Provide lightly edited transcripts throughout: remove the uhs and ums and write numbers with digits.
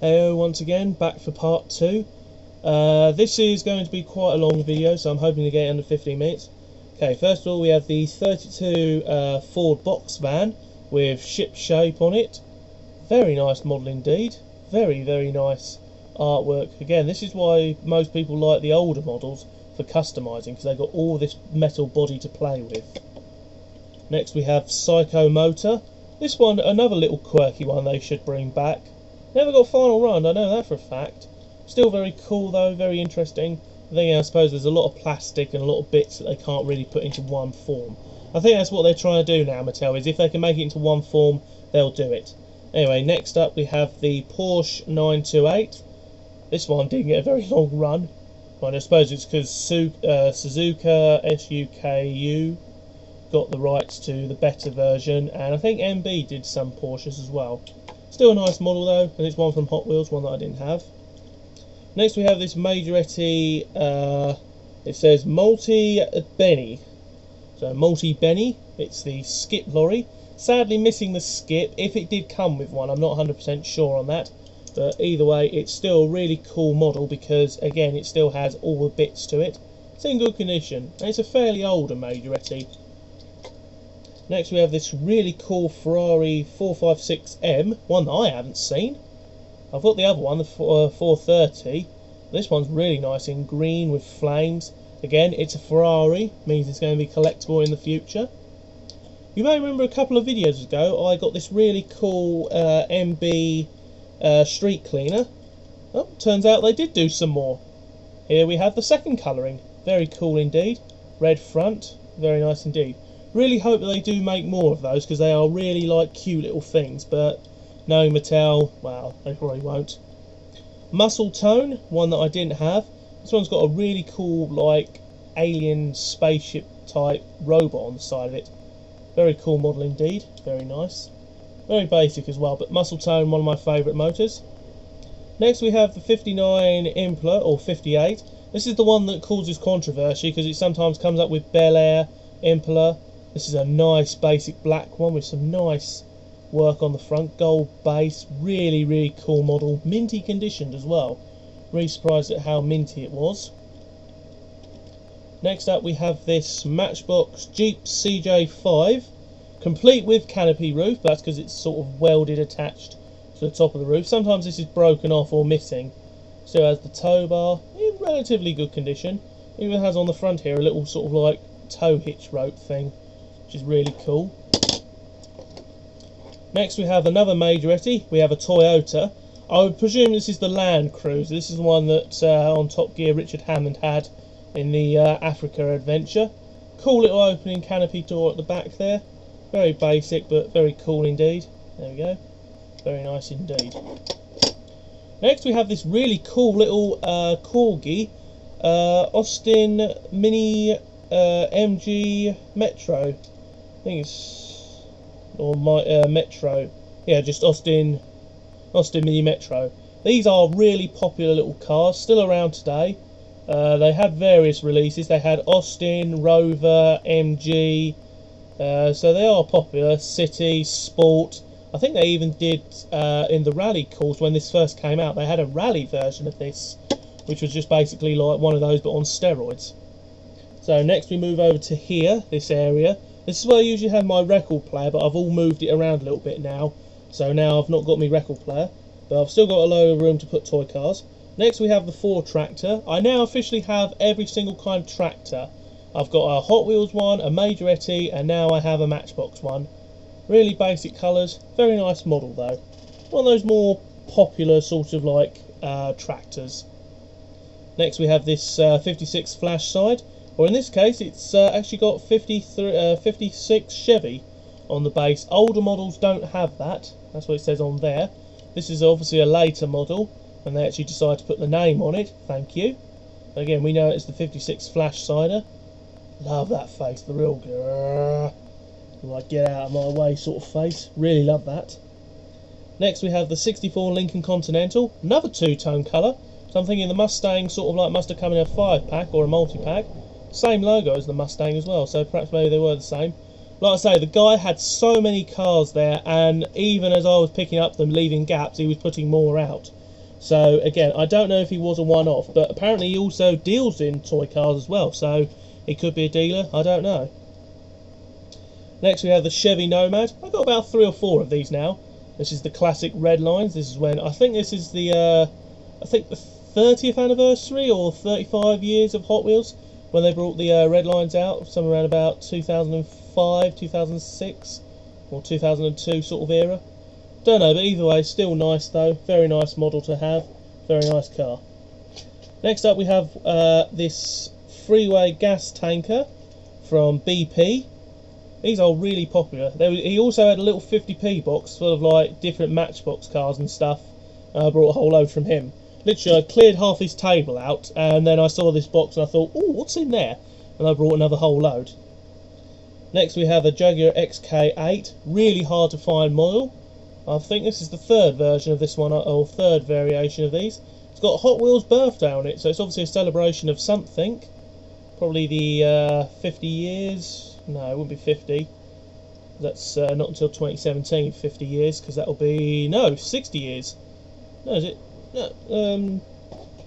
Hello once again, back for part 2. This is going to be quite a long video, so I'm hoping to get it under 15 minutes. Okay, first of all we have the 32 Ford box van with ship shape on it. Very nice model indeed. Very, very nice artwork. Again, this is why most people like the older models for customising, because they've got all this metal body to play with. Next we have Psycho Motor. This one, another little quirky one they should bring back. Never got final run, I know that for a fact. Still very cool though, very interesting. I suppose there's a lot of plastic and a lot of bits that they can't really put into one form. I think that's what they're trying to do now, Mattel, is if they can make it into one form, they'll do it. Anyway, next up we have the Porsche 928. This one didn't get a very long run. Well, I suppose it's because Suzuka SUKU got the rights to the better version, and I think MB did some Porsches as well. Still a nice model though, and it's one from Hot Wheels, one that I didn't have. Next we have this Majoretti, it says Multi-Benny. So Multi-Benny, it's the skip lorry. Sadly missing the skip. If it did come with one, I'm not 100% sure on that. But either way, it's still a really cool model because, again, it still has all the bits to it. It's in good condition, and it's a fairly older Majoretti. Next we have this really cool Ferrari 456M, one that I haven't seen. I've got the other one, the 430. This one's really nice in green with flames. Again, it's a Ferrari, means it's going to be collectible in the future. You may remember a couple of videos ago I got this really cool MB street cleaner. Oh, turns out they did do some more. Here we have the second colouring. Very cool indeed. Red front, very nice indeed. Really hope that they do make more of those because they are really like cute little things, but knowing Mattel, well, they probably won't. Muscle Tone, one that I didn't have. This one's got a really cool like alien spaceship type robot on the side of it. Very cool model indeed, very nice. Very basic as well, but Muscle Tone, one of my favourite motors. Next we have the 59 Impler, or 58. This is the one that causes controversy because it sometimes comes up with Bel Air, Impler. This is a nice basic black one with some nice work on the front, gold base, really, really cool model, minty conditioned as well. Really surprised at how minty it was. Next up we have this Matchbox Jeep CJ5, complete with canopy roof, but that's because it's sort of welded attached to the top of the roof. Sometimes this is broken off or missing. Still has the tow bar, in relatively good condition. Even has on the front here a little sort of like tow hitch rope thing, which is really cool. Next we have another Majoretti. We have a Toyota. I would presume this is the Land Cruiser. This is the one that on Top Gear Richard Hammond had in the Africa adventure. Cool little opening canopy door at the back there. Very basic but very cool indeed. There we go. Very nice indeed. Next we have this really cool little Corgi Austin Mini MG Metro. I think it's, or my Metro. Yeah, just Austin Mini Metro. These are really popular little cars, still around today. They had various releases. They had Austin, Rover, MG. So they are popular. City, Sport. I think they even did in the rally course when this first came out. They had a rally version of this, which was just basically like one of those but on steroids. So next we move over to here, this area. This is where I usually have my record player, but I've all moved it around a little bit now. So now I've not got my record player, but I've still got a load of room to put toy cars. Next we have the Ford tractor. I now officially have every single kind of tractor. I've got a Hot Wheels one, a Majoretti, and now I have a Matchbox one. Really basic colours, very nice model though. One of those more popular sort of like tractors. Next we have this 56 Flash side. Or in this case, it's actually got 56 Chevy on the base. Older models don't have that. That's what it says on there. This is obviously a later model, and they actually decided to put the name on it. Thank you. Again, we know it's the 56 Flash Sider. Love that face, the real grrr, like get out of my way sort of face. Really love that. Next we have the 64 Lincoln Continental. Another two-tone colour. So I'm thinking the Mustang sort of like must have come in a 5-pack or a multi-pack. Same logo as the Mustang as well, so perhaps maybe they were the same. Like I say, the guy had so many cars there, and even as I was picking up them, leaving gaps, he was putting more out. So again, I don't know if he was a one-off, but apparently he also deals in toy cars as well, so he could be a dealer, I don't know. Next we have the Chevy Nomad. I've got about 3 or 4 of these now. This is the classic red lines. This is when, I think this is the, I think the 30th anniversary or 35 years of Hot Wheels, when they brought the red lines out, somewhere around about 2005, 2006, or 2002 sort of era. Don't know, but either way, still nice though. Very nice model to have. Very nice car. Next up we have this freeway gas tanker from BP. These are really popular. He also had a little 50p box full of like different Matchbox cars and stuff. I brought a whole load from him. Literally, I cleared half his table out, and then I saw this box and I thought, oh, what's in there? And I brought another whole load. Next we have a Jaguar XK8. Really hard to find model. I think this is the 3rd version of this one, or 3rd variation of these. It's got Hot Wheels birthday on it, so it's obviously a celebration of something. Probably the 50 years. No, it wouldn't be 50. That's not until 2017, 50 years, because that'll be, no, 60 years. No, is it? No,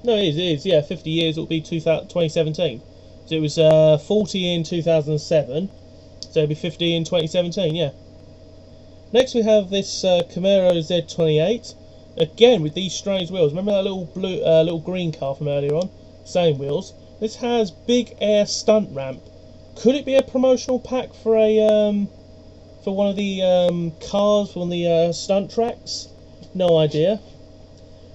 no, it is, yeah, 50 years, it'll be 2017. So it was 40 in 2007, so it'll be 50 in 2017, yeah. Next we have this Camaro Z28, again with these strange wheels. Remember that little blue, little green car from earlier on? Same wheels. This has big air stunt ramp. Could it be a promotional pack for a for one of the cars from the stunt tracks? No idea.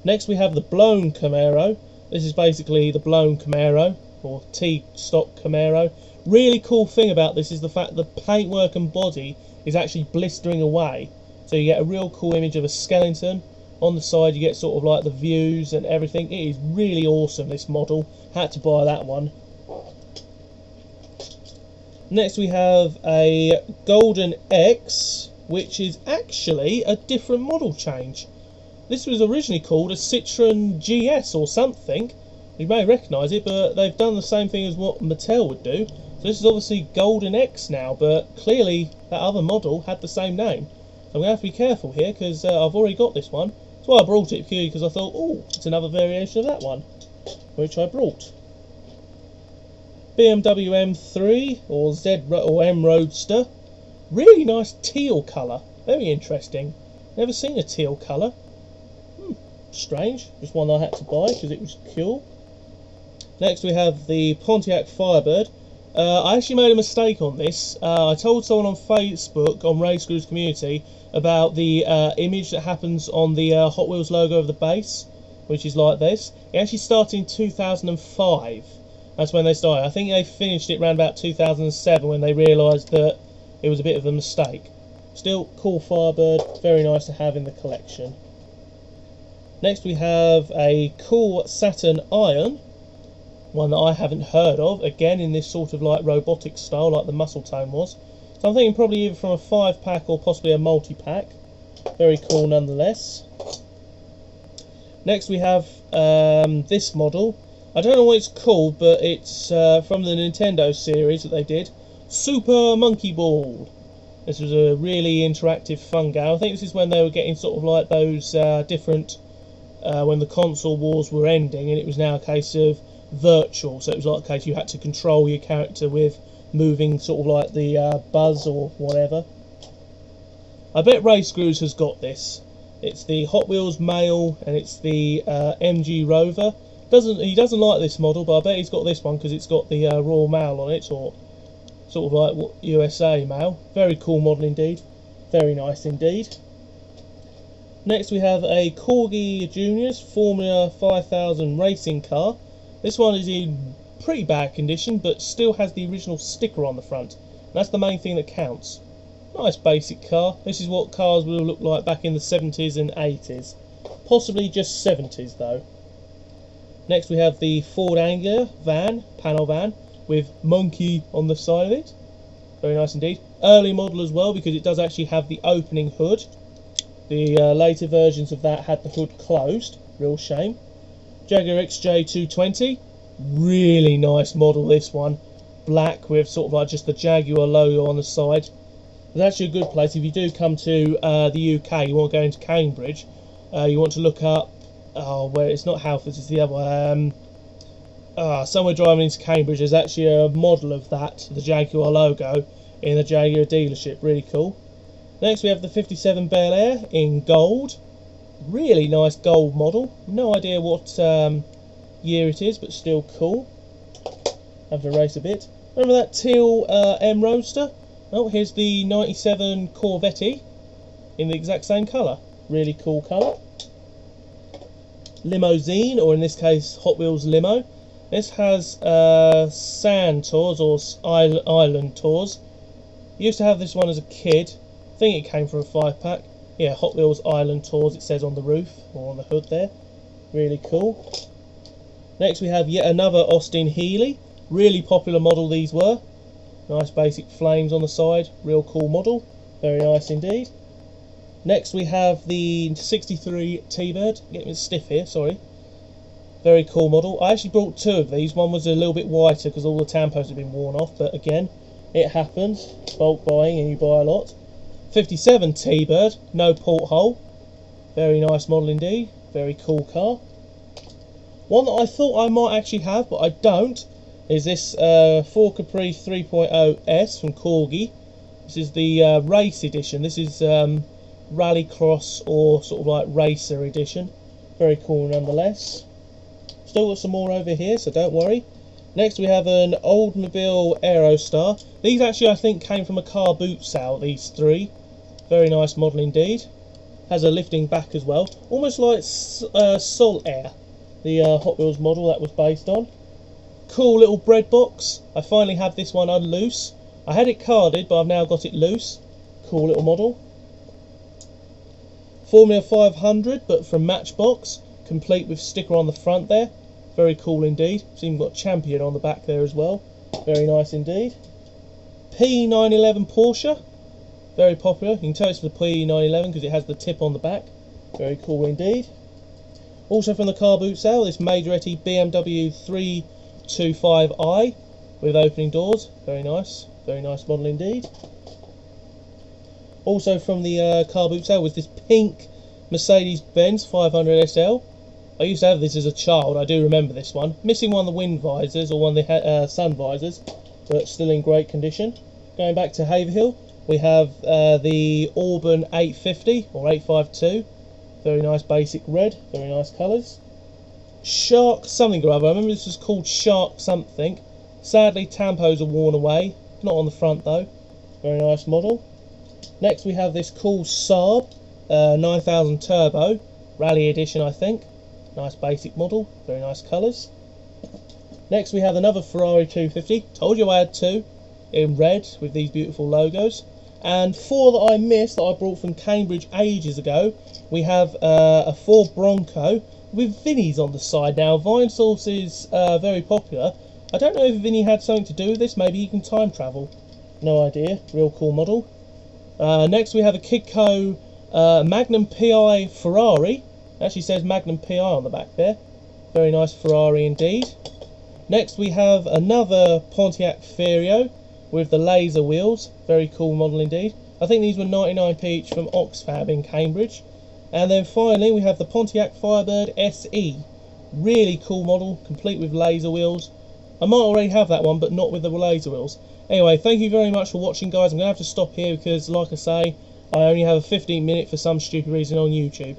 Next we have the blown Camaro. This is basically the blown Camaro, or T-stock Camaro. Really cool thing about this is the fact the paintwork and body is actually blistering away. So you get a real cool image of a skeleton. On the side you get sort of like the views and everything. It is really awesome, this model. Had to buy that one. Next we have a Golden X, which is actually a different model change. This was originally called a Citroen GS or something. You may recognise it, but they've done the same thing as what Mattel would do. So this is obviously Golden X now, but clearly that other model had the same name. So I'm going to have to be careful here, because I've already got this one. That's why I brought it purely because I thought, oh, it's another variation of that one, which I brought. BMW M3 or Z or M Roadster. Really nice teal colour. Very interesting. Never seen a teal colour. Strange. Just one I had to buy because it was cool. Next we have the Pontiac Firebird. I actually made a mistake on this. I told someone on Facebook, on Race Screws Community, about the image that happens on the Hot Wheels logo of the base, which is like this. It actually started in 2005. That's when they started. I think they finished it around about 2007 when they realised that it was a bit of a mistake. Still, cool Firebird, very nice to have in the collection. Next we have a cool Saturn Iron, one that I haven't heard of, again in this sort of like robotic style like the Muscle Tone was. So I'm thinking probably either from a 5-pack or possibly a multi-pack. Very cool nonetheless. Next we have this model. I don't know what it's called, but it's from the Nintendo series that they did. Super Monkey Ball. This was a really interactive fun game. I think this is when they were getting sort of like those different, when the console wars were ending, and it was now a case of virtual. So it was like a case you had to control your character with moving sort of like the buzz or whatever. I bet Race Screws has got this. It's the Hot Wheels male and it's the MG Rover. He doesn't like this model, but I bet he's got this one because it's got the Royal Mail on it, or sort of like USA Mail. Very cool model indeed. Very nice indeed. Next we have a Corgi Juniors Formula 5000 racing car. This one is in pretty bad condition, but still has the original sticker on the front. That's the main thing that counts. Nice basic car. This is what cars will look like back in the 70s and 80s. Possibly just 70s though. Next we have the Ford Anglia van, panel van, with monkey on the side of it. Very nice indeed. Early model as well, because it does actually have the opening hood. The later versions of that had the hood closed. Real shame. Jaguar XJ220. Really nice model, this one. Black with sort of like just the Jaguar logo on the side. It's actually a good place if you do come to the UK, you want to go into Cambridge, you want to look up where it's not Halfords, it's the other one. Somewhere driving into Cambridge, there's actually a model of that, the Jaguar logo, in the Jaguar dealership. Really cool. Next we have the 57 Bel Air in gold. Really nice gold model. No idea what year it is, but still cool. Have to race a bit. Remember that teal M Roadster? Oh, here's the 97 Corvette in the exact same colour. Really cool colour. Limousine, or in this case Hot Wheels Limo. This has sand tours or island tours. Used to have this one as a kid. I think it came from a 5-pack. Yeah, Hot Wheels Island Tours, it says on the roof or on the hood there. Really cool. Next we have yet another Austin Healey. Really popular model these were. Nice basic flames on the side. Real cool model. Very nice indeed. Next we have the 63 T-Bird. Getting stiff here, sorry. Very cool model. I actually brought two of these. One was a little bit whiter because all the tampons had been worn off, but again, it happens. Bulk buying and you buy a lot. 57 T-Bird, no porthole. Very nice model indeed. Very cool car. One that I thought I might actually have, but I don't, is this Ford Capri 3.0 S from Corgi. This is the race edition. This is Rallycross or sort of like racer edition. Very cool nonetheless. Still got some more over here, so don't worry. Next we have an Oldsmobile Aerostar. These actually I think came from a car boot sale, these three. Very nice model indeed. Has a lifting back as well. Almost like Sol Air, the Hot Wheels model that was based on. Cool little bread box. I finally have this one unloose. I had it carded, but I've now got it loose. Cool little model. Formula 500, but from Matchbox. Complete with sticker on the front there. Very cool indeed. It's even got Champion on the back there as well. Very nice indeed. P911 Porsche. Very popular. You can tell it's the P911 because it has the tip on the back. Very cool indeed. Also from the car boot sale, this Majoretti BMW 325i with opening doors. Very nice. Very nice model indeed. Also from the car boot sale was this pink Mercedes-Benz 500 SL. I used to have this as a child. I do remember this one. Missing one of the wind visors or one of the sun visors, but still in great condition. Going back to Haverhill, we have the Auburn 850 or 852. Very nice basic red. Very nice colours. Shark something or other. I remember this was called Shark something. Sadly, tampos are worn away. Not on the front though. Very nice model. Next we have this cool Saab 9000 Turbo. Rally edition I think. Nice basic model, very nice colours. Next we have another Ferrari 250. Told you I had two in red with these beautiful logos. And four that I missed that I brought from Cambridge ages ago. We have a Ford Bronco with Vinnies on the side. Now Vine Source is very popular. I don't know if Vinny had something to do with this. Maybe he can time travel. No idea. Real cool model. Next we have a Kidco Magnum PI Ferrari. Actually says Magnum PI on the back there. Very nice Ferrari indeed. Next we have another Pontiac Fiero with the laser wheels. Very cool model indeed. I think these were 99p each from Oxfab in Cambridge. And then finally we have the Pontiac Firebird SE. Really cool model, complete with laser wheels. I might already have that one, but not with the laser wheels. Anyway, thank you very much for watching, guys. I'm going to have to stop here because, like I say, I only have a 15-minute for some stupid reason on YouTube.